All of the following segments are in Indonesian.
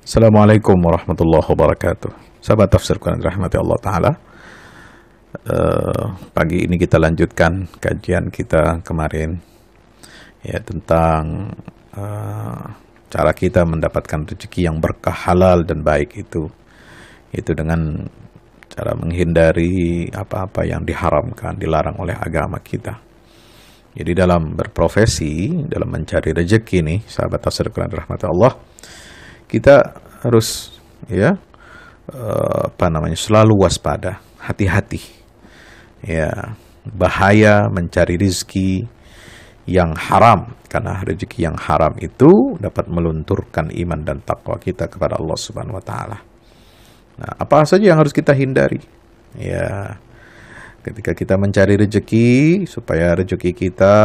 Assalamualaikum warahmatullahi wabarakatuh. Sahabat tafsir Quran rahmati Allah Ta'ala. Pagi ini kita lanjutkan kajian kita kemarin ya tentang cara kita mendapatkan rezeki yang berkah, halal dan baik itu dengan cara menghindari apa-apa yang diharamkan, dilarang oleh agama kita. Jadi dalam berprofesi, dalam mencari rezeki nih, sahabat tafsir Quran rahmati Allah, kita harus selalu waspada, hati-hati. Ya, bahaya mencari rezeki yang haram, karena rezeki yang haram itu dapat melunturkan iman dan takwa kita kepada Allah Subhanahu wa taala. Nah, apa saja yang harus kita hindari? Ya, ketika kita mencari rezeki, supaya rezeki kita,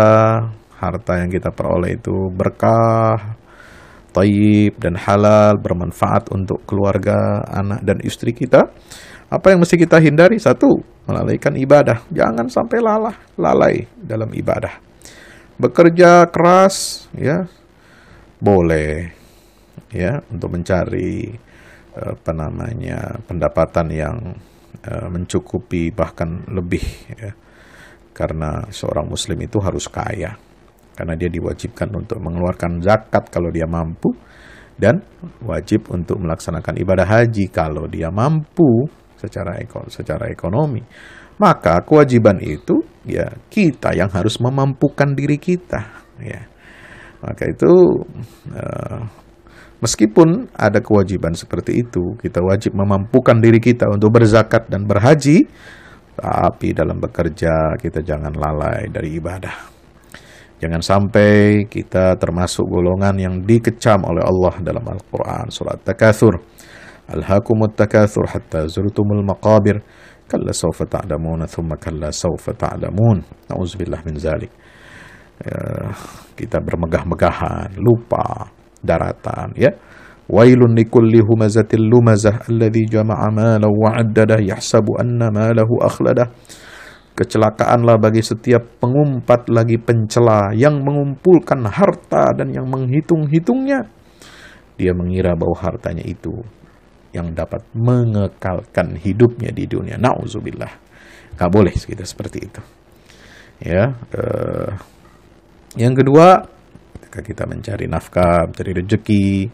harta yang kita peroleh itu berkah, thayyib dan halal, bermanfaat untuk keluarga, anak dan istri kita. Apa yang mesti kita hindari? Satu, melalaikan ibadah. Jangan sampai lalai dalam ibadah. Bekerja keras, ya, boleh, ya, untuk mencari pendapatan yang mencukupi bahkan lebih, ya. Karena seorang muslim itu harus kaya, karena dia diwajibkan untuk mengeluarkan zakat kalau dia mampu, dan wajib untuk melaksanakan ibadah haji kalau dia mampu secara ekonomi. Maka kewajiban itu ya kita yang harus memampukan diri kita, ya. Maka itu meskipun ada kewajiban seperti itu, kita wajib memampukan diri kita untuk berzakat dan berhaji, tapi dalam bekerja kita jangan lalai dari ibadah. Jangan sampai kita termasuk golongan yang dikecam oleh Allah dalam Al-Quran. Surat Takatsur. Alhaakumut takatsur hatta zurtumul maqabir. Kalla sawfa ta'lamun, thumma kalla sawfa ta'lamun. Na'udzubillah min zalik. Kita bermegah-megahan, lupa daratan, ya. Wailun likulli humazatil lumazah alladzi jama'a malan wa 'addadah yahsabu anna malahu akhladah. Kecelakaanlah bagi setiap pengumpat lagi pencela yang mengumpulkan harta dan yang menghitung-hitungnya. Dia mengira bahwa hartanya itu yang dapat mengekalkan hidupnya di dunia. Na'udzubillah. Gak boleh kita seperti itu. Ya, yang kedua, ketika kita mencari nafkah, mencari rezeki,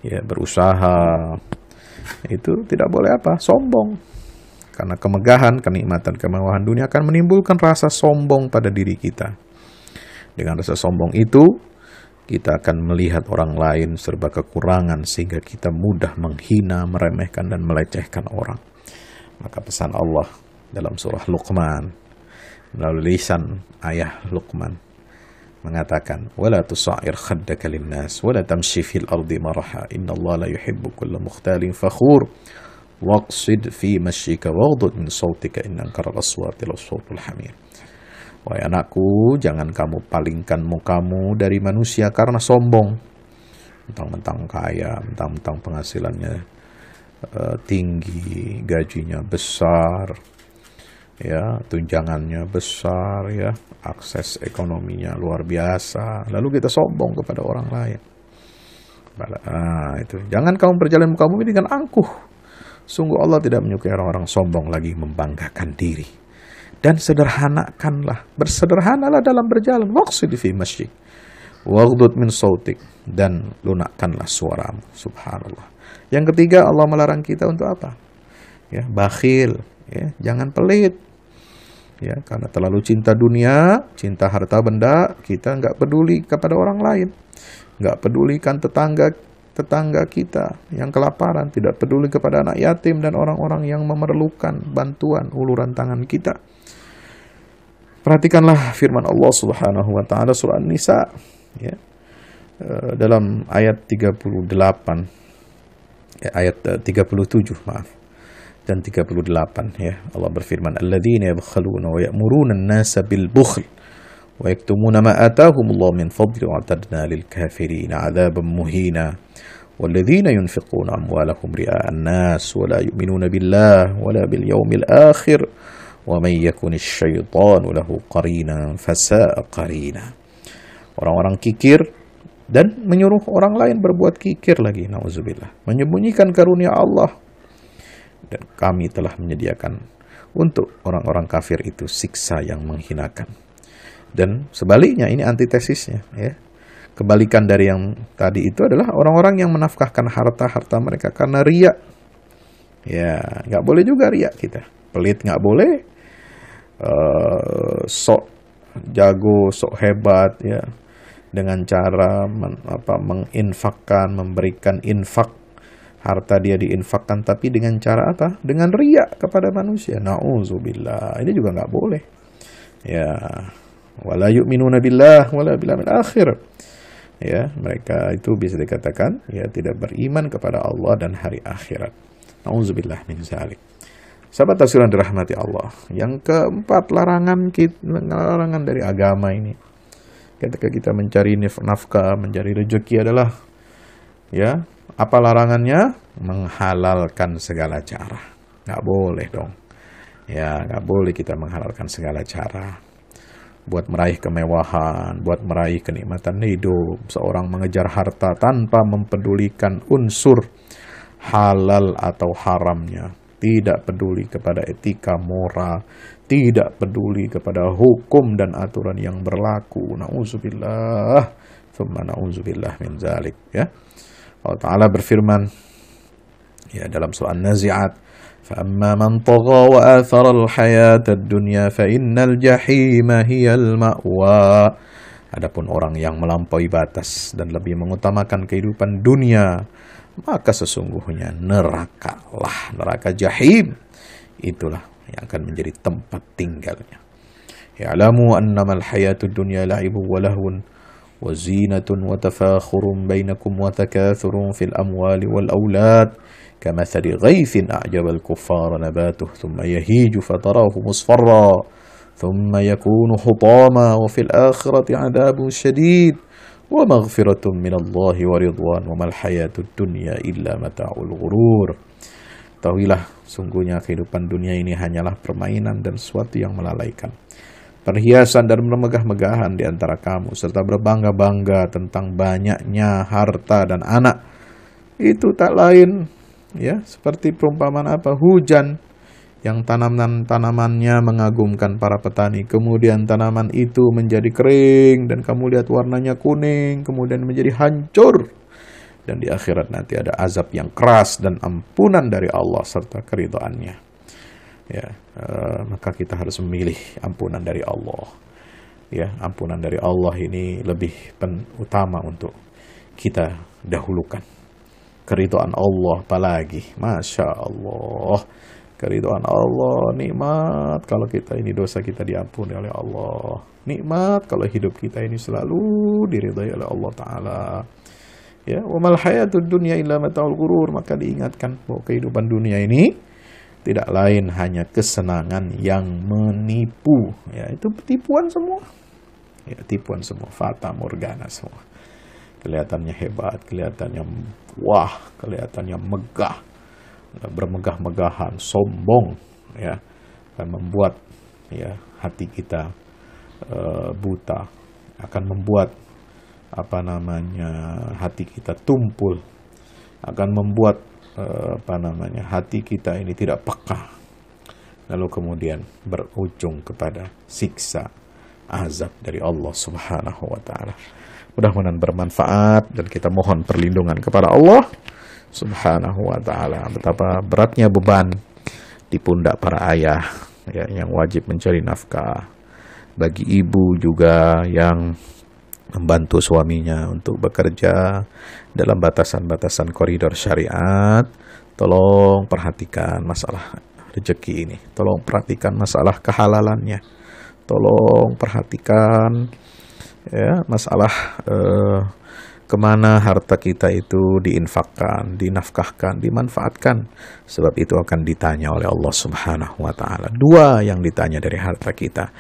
ya, berusaha, itu tidak boleh sombong. Karena kemegahan, kenikmatan, kemewahan dunia akan menimbulkan rasa sombong pada diri kita. Dengan rasa sombong itu, kita akan melihat orang lain serba kekurangan, sehingga kita mudah menghina, meremehkan, dan melecehkan orang. Maka pesan Allah dalam surah Luqman, melalui lisan ayah Luqman, mengatakan, وَلَا تُصَعِرْ خَدَّكَ لِلنَّاسِ وَلَا تَمْشِ فِي الْأَرْضِ مَرَحًا إِنَّ اللَّهَ لَا يُحِبُّ كُلَّ مُخْتَالٍ فَخُورٍ وَاقْصِدْ فِي مَشْيِكَ وَاغْضُضْ مِنْ صَوْتِكَ إِنَّ أَنكَرَ الْأَصْوَاتِ لَصَوْتُ الْحَمِيرِ. Wahai anakku, jangan kamu palingkan mukamu dari manusia karena sombong, mentang-mentang kaya, mentang-mentang penghasilannya tinggi, gajinya besar, ya, tunjangannya besar, ya, akses ekonominya luar biasa, lalu kita sombong kepada orang lain. Itu. Jangan kamu berjalan mukamu dengan angkuh. Sungguh Allah tidak menyukai orang-orang sombong lagi membanggakan diri. Dan bersederhanalah dalam berjalan. Waqsid fi masyik, waghdud min sautik, dan lunakkanlah suaramu. Subhanallah. Yang ketiga, Allah melarang kita untuk apa? Ya, bakhil, ya, jangan pelit. Ya, karena terlalu cinta dunia, cinta harta benda, kita nggak peduli kepada orang lain, nggak pedulikan tetangga kita yang kelaparan, tidak peduli kepada anak yatim dan orang-orang yang memerlukan bantuan uluran tangan kita. Perhatikanlah firman Allah Subhanahu wa taala surah An-Nisa, ya, dalam ayat 38, ayat 37, maaf, dan 38, ya. Allah berfirman, alladzina yabkhaluna wa ya'muruna an-nasa bil bukhl wa yaktumuna ma atahumullahu min fadli wa atadna lil kafirin 'adzaban muhina walladzina yunfiquna amwalahum ri'a an-nas wa la yu'minuna billahi wa la bil yawmil akhir wa may yakunish syaitanu lahu qarina fasa'a qarina. Orang-orang kikir dan menyuruh orang lain berbuat kikir lagi, nauzubillah, menyembunyikan karunia Allah. Dan kami telah menyediakan untuk orang-orang kafir itu siksa yang menghinakan. Dan sebaliknya, ini antitesisnya, ya. Kebalikan dari yang tadi itu adalah orang-orang yang menafkahkan harta-harta mereka karena riya. Ya, nggak boleh juga riya kita. Pelit nggak boleh. Sok jago, sok hebat, ya. Dengan cara menginfakkan, memberikan infak, harta dia diinfakkan, tapi dengan cara apa? Dengan riya kepada manusia. Nauzubillah. Ini juga nggak boleh. Ya, wala yu'minuna billah wala bil yawmil akhir. Ya, mereka itu bisa dikatakan ya tidak beriman kepada Allah dan hari akhirat. Nauzubillah min zalik. Sahabat tafsiran dirahmati Allah. Yang keempat, larangan dari agama ini. Ketika kita mencari nafkah, mencari rezeki adalah, ya, apa larangannya? Menghalalkan segala cara. Nggak boleh dong. Ya, nggak boleh kita menghalalkan segala cara. Buat meraih kemewahan, buat meraih kenikmatan hidup, seorang mengejar harta tanpa mempedulikan unsur halal atau haramnya, tidak peduli kepada etika moral, tidak peduli kepada hukum dan aturan yang berlaku. Nauzubillah, tsumma nauzubillah min zalik, ya. Allah Ta'ala berfirman, ya, dalam surah An-Nazi'at, فَأَمَّا مَنْ طَغَى وَآثَرَ الْحَيَاةَ الدُّنْيَا فَإِنَّ الْجَحِيمَ هِيَ الْمَأْوَى. Adapun orang yang melampaui batas dan lebih mengutamakan kehidupan dunia, maka sesungguhnya neraka jahim, itulah yang akan menjadi tempat tinggalnya. Ya'lamu annama al-hayatud dunya la'ibun wa lahwun wa zinatun wa tafakhurun bainakum wa takathurun fil amwali wal aulad كمثل غيث أعجب الكفار نباته ثم يهيج فتراه مصفرا ثم يكون حطاما وفي الآخرة عذاب شديد ومغفرة من الله ورضوان وما الحياة الدنيا إلا متاع الغرور. Tahuilah, sungguhnya kehidupan dunia ini hanyalah permainan dan sesuatu yang melalaikan. Perhiasan dan bermegah-megahan di antara kamu, serta berbangga-bangga tentang banyaknya harta dan anak, itu tak lain, ya, seperti perumpamaan apa? Hujan yang tanamannya mengagumkan para petani, kemudian tanaman itu menjadi kering dan kamu lihat warnanya kuning, kemudian menjadi hancur, dan di akhirat nanti ada azab yang keras dan ampunan dari Allah serta keridhaannya. Ya, maka kita harus memilih ampunan dari Allah. Ya, ampunan dari Allah ini lebih utama untuk kita dahulukan. Keridhaan Allah apalagi, Masya Allah, keridhaan Allah nikmat kalau kita ini dosa kita diampuni oleh Allah, nikmat kalau hidup kita ini selalu diridhai oleh Allah Ta'ala. Ya, wa mal hayatud dunya illa mata'ul ghurur. Maka diingatkan bahwa kehidupan dunia ini tidak lain hanya kesenangan yang menipu. Ya, itu tipuan semua. Ya, tipuan semua, fata morgana semua. Kelihatannya hebat, kelihatannya wah, kelihatannya megah, bermegah-megahan, sombong, ya, akan membuat, ya, hati kita buta, akan membuat hati kita tumpul, akan membuat hati kita ini tidak peka, lalu kemudian berujung kepada siksa azab dari Allah Subhanahu wa Ta'ala. Mudah-mudahan bermanfaat dan kita mohon perlindungan kepada Allah Subhanahu wa Ta'ala. Betapa beratnya beban di pundak para ayah, ya, yang wajib mencari nafkah, bagi ibu juga yang membantu suaminya untuk bekerja dalam batasan-batasan koridor syariat. Tolong perhatikan masalah rezeki ini, tolong perhatikan masalah kehalalannya, tolong perhatikan, ya, masalah kemana harta kita itu diinfakkan, dinafkahkan, dimanfaatkan. Sebab itu akan ditanya oleh Allah Subhanahu wa Ta'ala. Dua yang ditanya dari harta kita,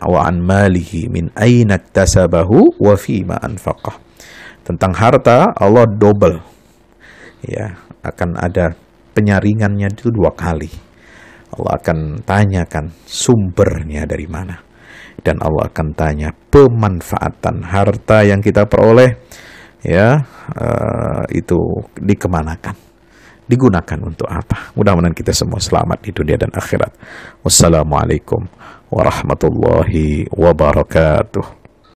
wa an malihi min aina iktasabahu wa fima anfaqah. Tentang harta Allah double, ya, akan ada penyaringannya itu 2 kali. Allah akan tanyakan sumbernya dari mana, dan Allah akan tanya pemanfaatan harta yang kita peroleh ya, itu dikemanakan, digunakan untuk apa? Mudah-mudahan kita semua selamat di dunia dan akhirat. Wassalamualaikum warahmatullahi wabarakatuh.